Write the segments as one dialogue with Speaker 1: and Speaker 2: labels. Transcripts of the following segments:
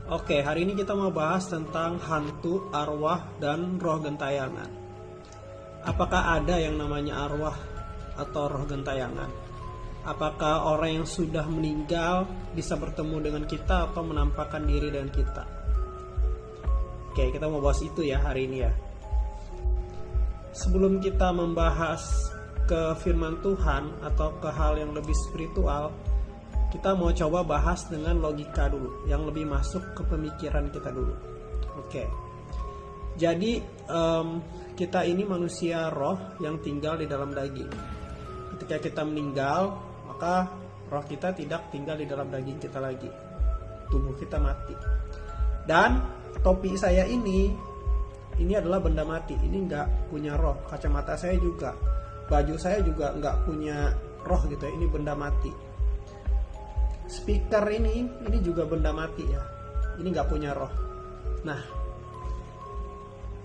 Speaker 1: Oke, hari ini kita mau bahas tentang hantu, arwah, dan roh gentayangan. Apakah ada yang namanya arwah atau roh gentayangan? Apakah orang yang sudah meninggal bisa bertemu dengan kita atau menampakkan diri dengan kita? Oke, kita mau bahas itu ya hari ini ya. Sebelum kita membahas ke firman Tuhan atau ke hal yang lebih spiritual, kita mau coba bahas dengan logika dulu, yang lebih masuk ke pemikiran kita dulu. Oke. Jadi kita ini manusia roh yang tinggal di dalam daging. Ketika kita meninggal, maka roh kita tidak tinggal di dalam daging kita lagi. Tubuh kita mati. Dan topi saya ini adalah benda mati. Ini nggak punya roh. Kacamata saya juga, baju saya juga nggak punya roh gitu ya. Ini benda mati. Speaker ini juga benda mati ya. Ini nggak punya roh. Nah,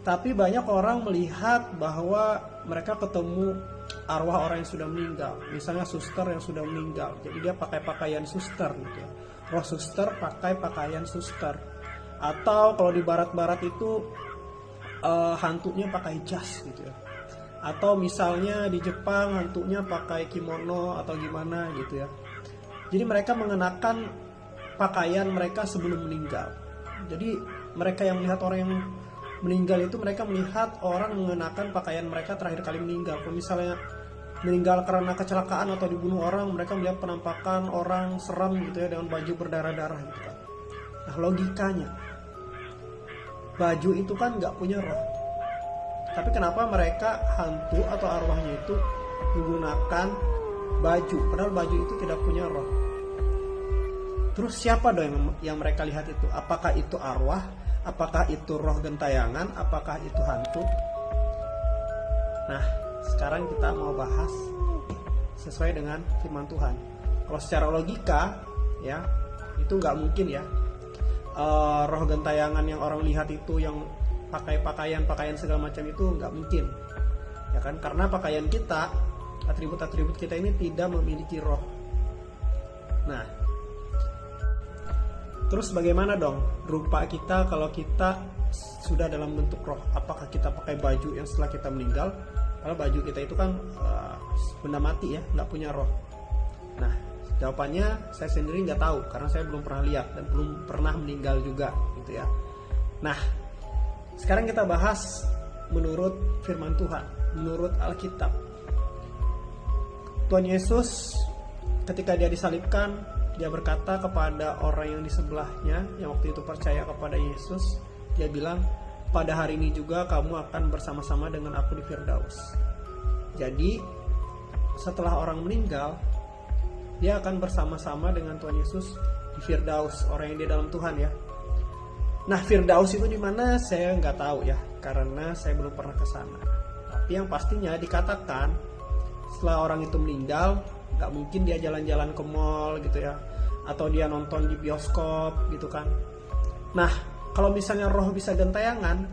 Speaker 1: tapi banyak orang melihat bahwa mereka ketemu arwah orang yang sudah meninggal. Misalnya suster yang sudah meninggal. Jadi dia pakai pakaian suster gitu ya. Roh suster pakai pakaian suster. Atau kalau di barat-barat itu hantunya pakai jas gitu ya. Atau misalnya di Jepang hantunya pakai kimono atau gimana gitu ya. Jadi mereka mengenakan pakaian mereka sebelum meninggal. Jadi mereka yang melihat orang yang meninggal itu, mereka melihat orang mengenakan pakaian mereka terakhir kali meninggal. Kalau misalnya meninggal karena kecelakaan atau dibunuh orang, mereka melihat penampakan orang seram gitu ya, dengan baju berdarah-darah gitu kan. Nah, logikanya, baju itu kan nggak punya roh. Tapi kenapa mereka hantu atau arwahnya itu menggunakan baju, padahal baju itu tidak punya roh? Terus siapa dong yang mereka lihat itu? Apakah itu arwah? Apakah itu roh gentayangan? Apakah itu hantu? Nah, sekarang kita mau bahas sesuai dengan firman Tuhan. Kalau secara logika, ya, itu nggak mungkin ya. Roh gentayangan yang orang lihat itu yang pakai pakaian segala macam itu nggak mungkin, ya kan? Karena pakaian kita, atribut-atribut kita ini tidak memiliki roh. Nah, terus bagaimana dong rupa kita kalau kita sudah dalam bentuk roh? Apakah kita pakai baju yang setelah kita meninggal? Kalau baju kita itu kan benda mati ya, nggak punya roh. Nah, jawabannya saya sendiri nggak tahu karena saya belum pernah lihat dan belum pernah meninggal juga gitu ya. Nah, sekarang kita bahas menurut firman Tuhan, menurut Alkitab. Tuhan Yesus ketika dia disalibkan, dia berkata kepada orang yang di sebelahnya yang waktu itu percaya kepada Yesus, dia bilang, pada hari ini juga kamu akan bersama-sama dengan aku di Firdaus. Jadi setelah orang meninggal, dia akan bersama-sama dengan Tuhan Yesus di Firdaus, orang yang di dalam Tuhan ya. Nah, Firdaus itu di mana saya nggak tahu ya, karena saya belum pernah ke sana. Tapi yang pastinya dikatakan setelah orang itu meninggal, nggak mungkin dia jalan-jalan ke mall gitu ya, atau dia nonton di bioskop gitu kan. Nah, kalau misalnya roh bisa gentayangan,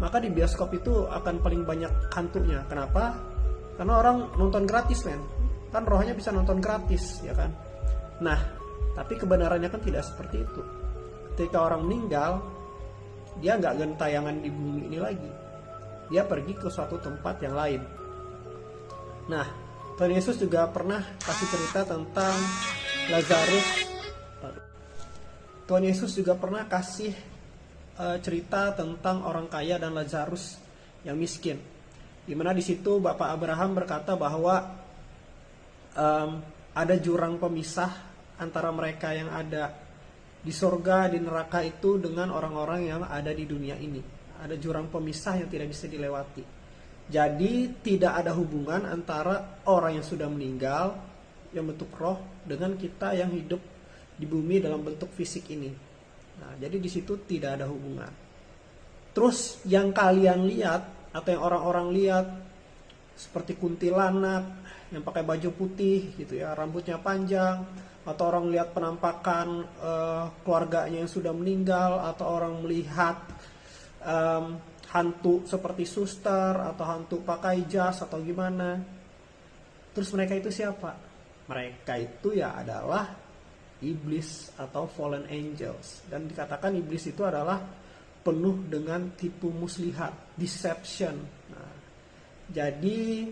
Speaker 1: maka di bioskop itu akan paling banyak hantunya. Kenapa? Karena orang nonton gratis men, kan rohnya bisa nonton gratis ya kan. Nah, tapi kebenarannya kan tidak seperti itu. Ketika orang meninggal, dia nggak gentayangan di bumi ini lagi, dia pergi ke suatu tempat yang lain. Nah, Tuhan Yesus juga pernah kasih cerita tentang Lazarus. Tuhan Yesus juga pernah kasih cerita tentang orang kaya dan Lazarus yang miskin. Dimana di situ Bapak Abraham berkata bahwa ada jurang pemisah antara mereka yang ada di sorga, di neraka itu dengan orang-orang yang ada di dunia ini. Ada jurang pemisah yang tidak bisa dilewati. Jadi tidak ada hubungan antara orang yang sudah meninggal yang bentuk roh dengan kita yang hidup di bumi dalam bentuk fisik ini. Nah, jadi di situ tidak ada hubungan. Terus yang kalian lihat atau yang orang-orang lihat seperti kuntilanak yang pakai baju putih gitu ya, rambutnya panjang, atau orang lihat penampakan keluarganya yang sudah meninggal, atau orang melihat hantu seperti suster atau hantu pakai jas atau gimana. Terus mereka itu siapa? Mereka itu ya adalah iblis atau fallen angels. Dan dikatakan iblis itu adalah penuh dengan tipu muslihat, deception. Nah, jadi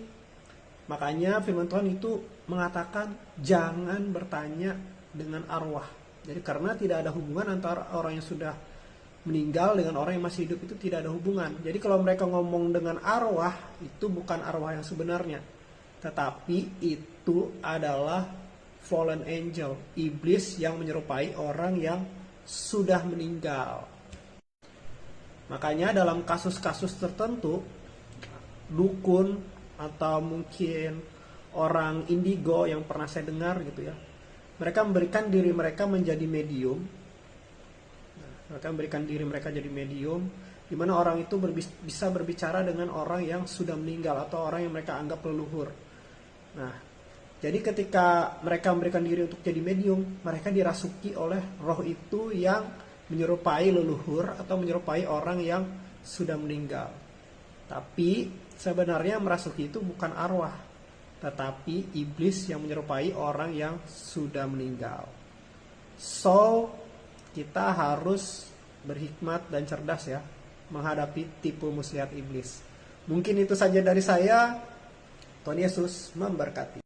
Speaker 1: makanya firman Tuhan itu mengatakan jangan bertanya dengan arwah. Jadi karena tidak ada hubungan antara orang yang sudah meninggal dengan orang yang masih hidup, itu tidak ada hubungan. Jadi kalau mereka ngomong dengan arwah, itu bukan arwah yang sebenarnya, tetapi itu adalah fallen angel, iblis yang menyerupai orang yang sudah meninggal. Makanya dalam kasus-kasus tertentu, dukun atau mungkin orang indigo yang pernah saya dengar gitu ya, mereka memberikan diri mereka menjadi medium. Mereka memberikan diri mereka jadi medium, di mana orang itu bisa berbicara dengan orang yang sudah meninggal atau orang yang mereka anggap leluhur. Nah, jadi ketika mereka memberikan diri untuk jadi medium, mereka dirasuki oleh roh itu yang menyerupai leluhur atau menyerupai orang yang sudah meninggal. Tapi sebenarnya merasuki itu bukan arwah, tetapi iblis yang menyerupai orang yang sudah meninggal. So, kita harus berhikmat dan cerdas ya menghadapi tipu muslihat iblis. Mungkin itu saja dari saya. Tuhan Yesus memberkati.